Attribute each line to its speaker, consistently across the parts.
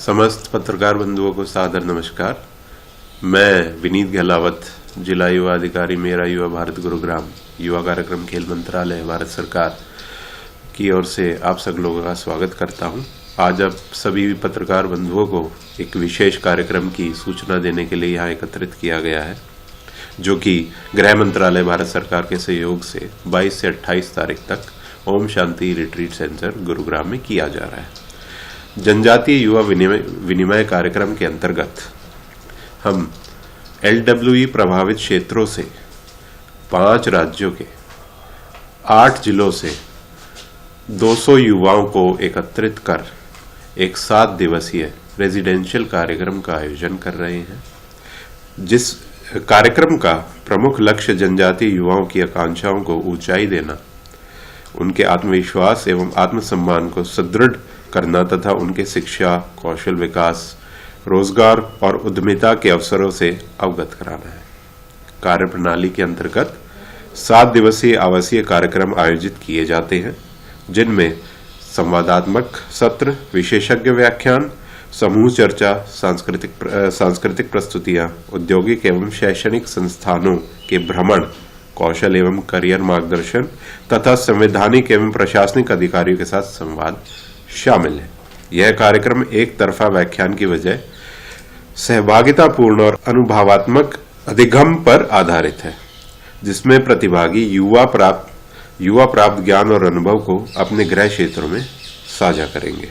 Speaker 1: समस्त पत्रकार बंधुओं को सादर नमस्कार। मैं विनीत गहलावत, जिला युवा अधिकारी मेरा युवा भारत गुरुग्राम, युवा कार्यक्रम खेल मंत्रालय भारत सरकार की ओर से आप सब लोगों का स्वागत करता हूं। आज आप सभी पत्रकार बंधुओं को एक विशेष कार्यक्रम की सूचना देने के लिए यहाँ एकत्रित किया गया है, जो कि गृह मंत्रालय भारत सरकार के सहयोग से 22 से 28 तारीख तक ओम शांति रिट्रीट सेंटर गुरुग्राम में किया जा रहा है। जनजातीय युवा विनिमय कार्यक्रम के अंतर्गत हम LWE प्रभावित क्षेत्रों से 5 राज्यों के 8 जिलों से 200 युवाओं को एकत्रित कर एक 7 दिवसीय रेजिडेंशियल कार्यक्रम का आयोजन कर रहे हैं, जिस कार्यक्रम का प्रमुख लक्ष्य जनजातीय युवाओं की आकांक्षाओं को ऊंचाई देना, उनके आत्मविश्वास एवं आत्मसम्मान को सुदृढ़ करना तथा उनके शिक्षा, कौशल विकास, रोजगार और उद्यमिता के अवसरों से अवगत कराना है। कार्यप्रणाली के अंतर्गत 7 दिवसीय आवासीय कार्यक्रम आयोजित किए जाते हैं, जिनमें संवादात्मक सत्र, विशेषज्ञ व्याख्यान, समूह चर्चा, सांस्कृतिक प्रस्तुतियां, औद्योगिक एवं शैक्षणिक संस्थानों के भ्रमण, कौशल एवं करियर मार्गदर्शन तथा संवैधानिक एवं प्रशासनिक अधिकारियों के साथ संवाद शामिल है। यह कार्यक्रम एक तरफा व्याख्यान की बजाय सहभागितापूर्ण और अनुभवात्मक अधिगम पर आधारित है, जिसमें प्रतिभागी युवा प्राप्त ज्ञान और अनुभव को अपने गृह क्षेत्रों में साझा करेंगे।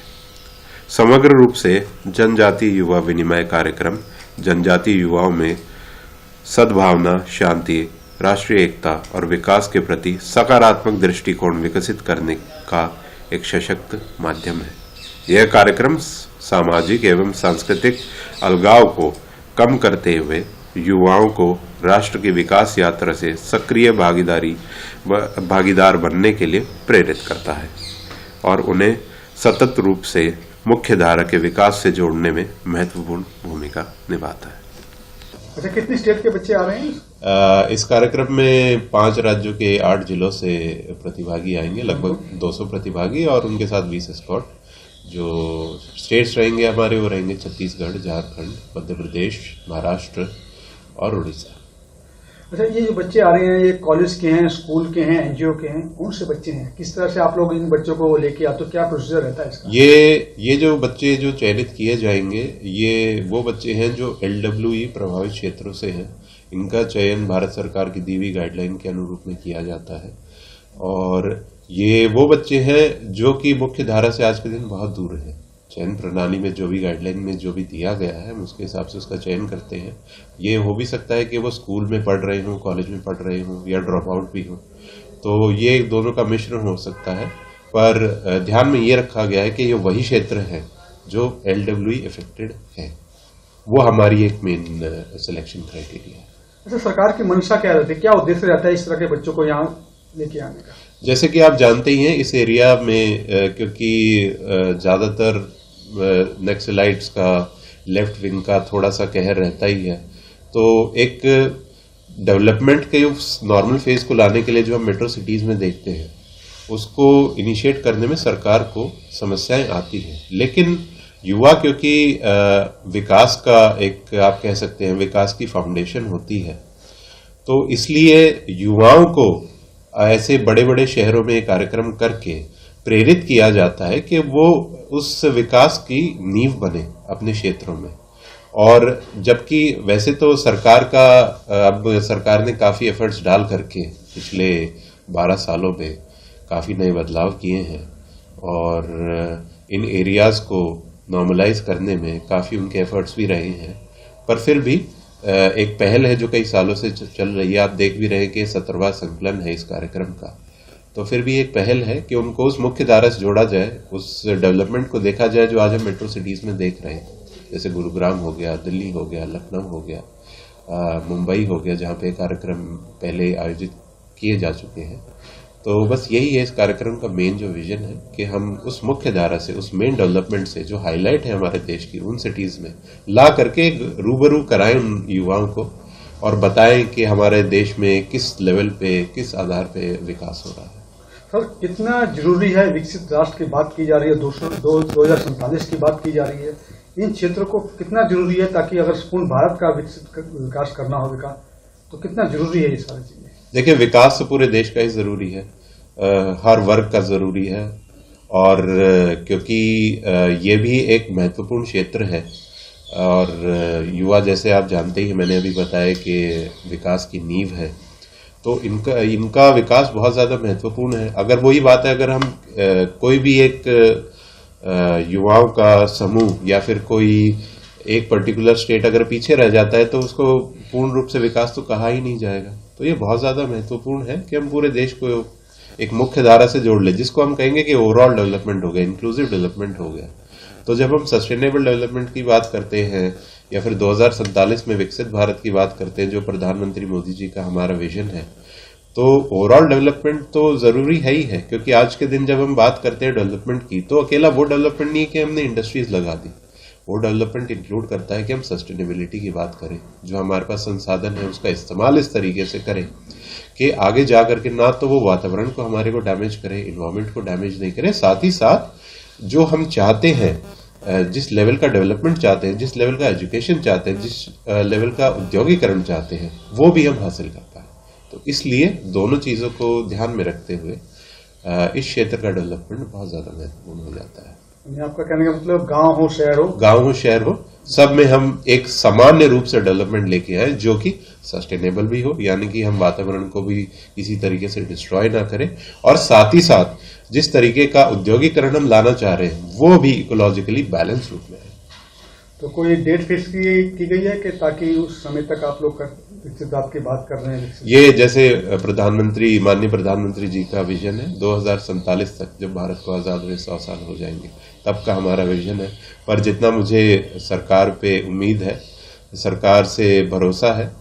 Speaker 1: समग्र रूप से जनजातीय युवा विनिमय कार्यक्रम जनजातीय युवाओं में सद्भावना, शांति, राष्ट्रीय एकता और विकास के प्रति सकारात्मक दृष्टिकोण विकसित करने का एक सशक्त माध्यम है। यह कार्यक्रम सामाजिक एवं सांस्कृतिक अलगाव को कम करते हुए युवाओं को राष्ट्र की विकास यात्रा से सक्रिय भागीदार बनने के लिए प्रेरित करता है और उन्हें सतत रूप से मुख्य धारा के विकास से जोड़ने में महत्वपूर्ण भूमिका निभाता है।
Speaker 2: अच्छा, कितने स्टेट के बच्चे आ रहे हैं?
Speaker 1: इस कार्यक्रम में 5 राज्यों के 8 जिलों से प्रतिभागी आएंगे, लगभग 200 प्रतिभागी और उनके साथ 20 स्कॉट। जो स्टेट्स रहेंगे हमारे वो रहेंगे छत्तीसगढ़, झारखंड, मध्य प्रदेश, महाराष्ट्र और उड़ीसा।
Speaker 2: अच्छा, ये जो बच्चे आ रहे हैं ये कॉलेज के हैं, स्कूल के हैं, NGO के हैं, कौन से बच्चे हैं? किस तरह से आप लोग इन बच्चों को लेके आते हो? क्या प्रोसीजर रहता है इसका?
Speaker 1: ये जो बच्चे जो चयनित किए जाएंगे, ये वो बच्चे हैं जो LWE प्रभावित क्षेत्रों से हैं। इनका चयन भारत सरकार की दी हुई गाइडलाइन के अनुरूप में किया जाता है और ये वो बच्चे हैं जो कि मुख्य धारा से आज के दिन बहुत दूर है। चयन प्रणाली में जो भी गाइडलाइन में जो भी दिया गया है, हम उसके हिसाब से उसका चयन करते हैं। ये हो भी सकता है कि वो स्कूल में पढ़ रहे हों, कॉलेज में पढ़ रहे हों या ड्रॉप आउट भी हो, तो ये दोनों का मिश्रण हो सकता है। पर ध्यान में ये रखा गया है कि ये वही क्षेत्र है जो LWE इफेक्टेड है। वो हमारी एक मेन सिलेक्शन क्राइटेरिया है।
Speaker 2: अच्छा, सरकार की मंशा क्या रहती है? क्या उद्देश्य रहता है इस तरह के बच्चों को यहाँ लेके आने का?
Speaker 1: जैसे कि आप जानते ही हैं, इस एरिया में क्योंकि ज्यादातर नक्सलाइट्स का, लेफ्ट विंग का थोड़ा सा कहर रहता ही है, तो एक डेवलपमेंट के नॉर्मल फेज को लाने के लिए जो हम मेट्रो सिटीज में देखते हैं, उसको इनिशिएट करने में सरकार को समस्याएं आती हैं। लेकिन युवा क्योंकि विकास का एक, आप कह सकते हैं, विकास की फाउंडेशन होती है, तो इसलिए युवाओं को ऐसे बड़े बड़े शहरों में कार्यक्रम करके प्रेरित किया जाता है कि वो उस विकास की नींव बने अपने क्षेत्रों में। और जबकि वैसे तो सरकार ने काफी एफर्ट्स डाल करके पिछले 12 सालों में काफी नए बदलाव किए हैं और इन एरियाज को नॉर्मलाइज करने में काफी उनके एफर्ट्स भी रहे हैं। पर फिर भी एक पहल है जो कई सालों से चल रही है। आप देख भी रहे हैं कि 17वां संकलन है इस कार्यक्रम का, तो फिर भी एक पहल है कि उनको उस मुख्य धारा से जोड़ा जाए, उस डेवलपमेंट को देखा जाए जो आज हम मेट्रो सिटीज में देख रहे हैं, जैसे गुरुग्राम हो गया, दिल्ली हो गया, लखनऊ हो गया, मुंबई हो गया, जहाँ पे कार्यक्रम पहले आयोजित किए जा चुके हैं। तो बस यही है इस कार्यक्रम का मेन जो विजन है कि हम उस मुख्य धारा से, उस मेन डेवलपमेंट से जो हाईलाइट है हमारे देश की, उन सिटीज में ला करके रूबरू कराएं उन युवाओं को और बताएं कि हमारे देश में किस लेवल पे, किस आधार पे विकास हो रहा है।
Speaker 2: सर कितना जरूरी है, विकसित राष्ट्र की बात की जा रही है, 2047 की बात की जा रही है, इन क्षेत्रों को कितना जरूरी है ताकि अगर पूर्ण भारत का विकसित विकास करना हो विकास, तो कितना जरूरी है ये सारी चीजें?
Speaker 1: देखिए, विकास तो पूरे देश का ही जरूरी है, हर वर्ग का जरूरी है। और क्योंकि ये भी एक महत्वपूर्ण क्षेत्र है और युवा, जैसे आप जानते ही, मैंने अभी बताया कि विकास की नींव है, तो इनका विकास बहुत ज्यादा महत्वपूर्ण है। अगर वही बात है, अगर हम कोई भी एक युवाओं का समूह या फिर कोई एक पर्टिकुलर स्टेट अगर पीछे रह जाता है तो उसको पूर्ण रूप से विकास तो कहा ही नहीं जाएगा। तो ये बहुत ज्यादा महत्वपूर्ण है कि हम पूरे देश को एक मुख्य धारा से जोड़ ले, जिसको हम कहेंगे कि ओवरऑल डेवलपमेंट हो गया, इंक्लूसिव डेवलपमेंट हो गया। तो जब हम सस्टेनेबल डेवलपमेंट की बात करते हैं या फिर 2047 में विकसित भारत की बात करते हैं, जो प्रधानमंत्री मोदी जी का हमारा विजन है, तो ओवरऑल डेवलपमेंट तो जरूरी है ही है। क्योंकि आज के दिन जब हम बात करते हैं डेवलपमेंट की, तो अकेला वो डेवलपमेंट नहीं है कि हमने इंडस्ट्रीज लगा दी, वो डेवलपमेंट इंक्लूड करता है कि हम सस्टेनेबिलिटी की बात करें, जो हमारे पास संसाधन है उसका इस्तेमाल इस तरीके से करें कि आगे जाकर के ना तो वो वातावरण को हमारे को डैमेज करे, इन्वायरमेंट को डैमेज नहीं करे, साथ ही साथ जो हम चाहते हैं, जिस लेवल का डेवलपमेंट चाहते हैं, जिस लेवल का एजुकेशन चाहते हैं, जिस लेवल का उद्योगीकरण चाहते हैं, वो भी हम हासिल कर पाए। तो इसलिए दोनों चीजों को ध्यान में रखते हुए इस क्षेत्र का डेवलपमेंट बहुत ज्यादा महत्वपूर्ण हो जाता है।
Speaker 2: आपका कहने का मतलब गांव हो शहर हो, सब में हम एक सामान्य रूप से डेवलपमेंट लेके आए जो कि सस्टेनेबल भी हो, यानी कि हम वातावरण को भी किसी तरीके से डिस्ट्रॉय ना करें, और साथ ही साथ जिस तरीके का उद्योगीकरण हम लाना चाह रहे हैं वो भी इकोलॉजिकली बैलेंस रूप में है। तो कोई डेट फिक्स की गई है कि ताकि उस समय तक आप लोग विकसित भारत की बात कर रहे हैं?
Speaker 1: ये जैसे माननीय प्रधानमंत्री जी का विजन है, 2047 तक जब भारत को आजाद हुए 100 साल हो जाएंगे, तब का हमारा विजन है। पर जितना मुझे सरकार पे उम्मीद है, सरकार से भरोसा है,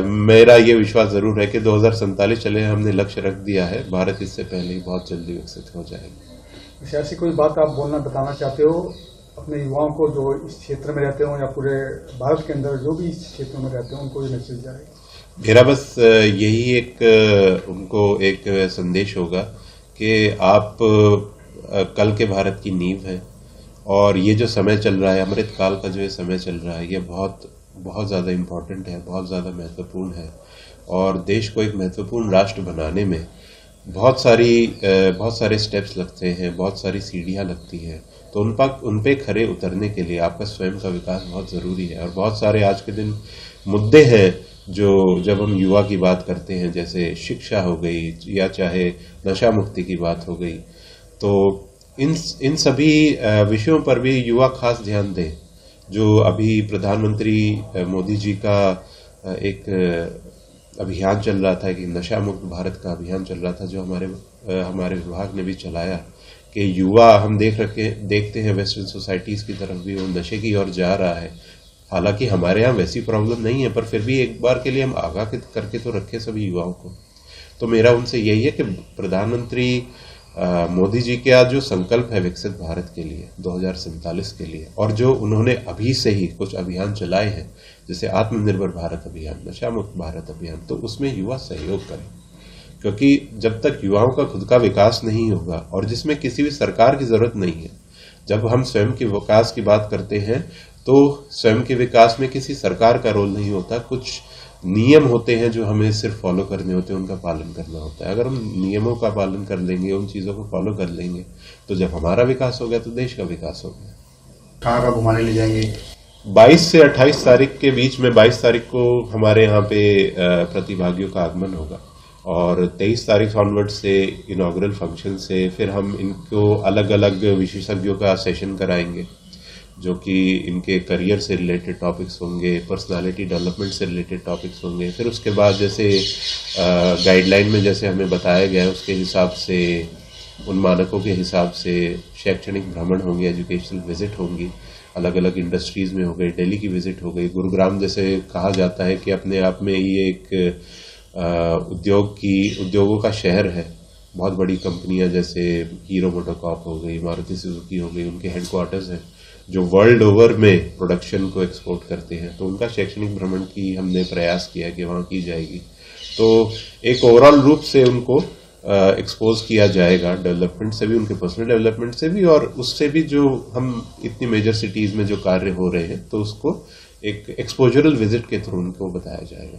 Speaker 1: मेरा ये विश्वास जरूर है कि 2047 चले, हमने लक्ष्य रख दिया है, भारत इससे पहले ही बहुत जल्दी विकसित हो जाएगा।
Speaker 2: ऐसी कोई बात आप बताना चाहते हो अपने युवाओं को जो इस क्षेत्र में रहते हो या पूरे भारत के अंदर जो भी इस क्षेत्र में रहते हो, उनको ये मैसेज जाए?
Speaker 1: मेरा बस यही एक उनको एक संदेश होगा कि आप कल के भारत की नींव है, और ये जो समय चल रहा है, अमृत काल का जो ये समय चल रहा है, ये बहुत बहुत ज़्यादा इम्पोर्टेंट है, बहुत ज़्यादा महत्वपूर्ण है, और देश को एक महत्वपूर्ण राष्ट्र बनाने में बहुत सारे स्टेप्स लगते हैं, बहुत सारी सीढ़ियाँ लगती हैं। तो उन पे खरे उतरने के लिए आपका स्वयं का विकास बहुत ज़रूरी है। और बहुत सारे आज के दिन मुद्दे हैं जो जब हम युवा की बात करते हैं, जैसे शिक्षा हो गई या चाहे नशा मुक्ति की बात हो गई, तो इन सभी विषयों पर भी युवा खास ध्यान दें। जो अभी प्रधानमंत्री मोदी जी का एक अभियान चल रहा था, कि नशा मुक्त भारत का अभियान चल रहा था, जो हमारे विभाग ने भी चलाया, कि युवा हम देखते हैं वेस्टर्न सोसाइटीज की तरफ भी वो नशे की ओर जा रहा है। हालांकि हमारे यहाँ वैसी प्रॉब्लम नहीं है, पर फिर भी एक बार के लिए हम आगाह करके तो रखें सभी युवाओं को। तो मेरा उनसे यही है कि प्रधानमंत्री मोदी जी का जो संकल्प है विकसित भारत के लिए 2047 के लिए, और जो उन्होंने अभी से ही कुछ अभियान चलाए हैं, जैसे आत्मनिर्भर भारत अभियान, नशा मुक्त भारत अभियान, तो उसमें युवा सहयोग करें। क्योंकि जब तक युवाओं का खुद का विकास नहीं होगा, और जिसमें किसी भी सरकार की जरूरत नहीं है, जब हम स्वयं के विकास की बात करते हैं तो स्वयं के विकास में किसी सरकार का रोल नहीं होता, कुछ नियम होते हैं जो हमें सिर्फ फॉलो करने होते हैं, उनका पालन करना होता है। अगर हम नियमों का पालन कर लेंगे, उन चीजों को फॉलो कर लेंगे, तो जब हमारा विकास हो गया तो देश का विकास हो गया।
Speaker 2: कहाँ का घुमाने ले जाएंगे?
Speaker 1: 22 से 28 तारीख के बीच में, 22 तारीख को हमारे यहाँ पे प्रतिभागियों का आगमन होगा, और 23 तारीख ऑनवर्ड से इनॉग्रल फंक्शन से फिर हम इनको अलग अलग विशेषज्ञों का सेशन कराएंगे, जो कि इनके करियर से रिलेटेड टॉपिक्स होंगे, पर्सनालिटी डेवलपमेंट से रिलेटेड टॉपिक्स होंगे। फिर उसके बाद जैसे गाइडलाइन में जैसे हमें बताया गया है, उसके हिसाब से, उन मानकों के हिसाब से शैक्षणिक भ्रमण होंगे, एजुकेशनल विजिट होंगी, अलग अलग इंडस्ट्रीज में हो गई, दिल्ली की विजिट हो गई। गुरुग्राम जैसे कहा जाता है कि अपने आप में ये एक उद्योगों का शहर है। बहुत बड़ी कंपनियां जैसे हीरो मोटोकॉर्प हो गई, मारुति सुजुकी हो गई, उनके हेडक्वार्टर्स हैं जो वर्ल्ड ओवर में प्रोडक्शन को एक्सपोर्ट करते हैं। तो उनका शैक्षणिक भ्रमण की हमने प्रयास किया कि वहाँ की जाएगी। तो एक ओवरऑल रूप से उनको
Speaker 2: एक्सपोज किया जाएगा, डेवलपमेंट से भी, उनके पर्सनल डेवलपमेंट से भी, और उससे भी जो हम इतनी मेजर सिटीज में जो कार्य हो रहे हैं तो उसको एक एक्सपोजरल विजिट के थ्रू उनको बताया जाएगा।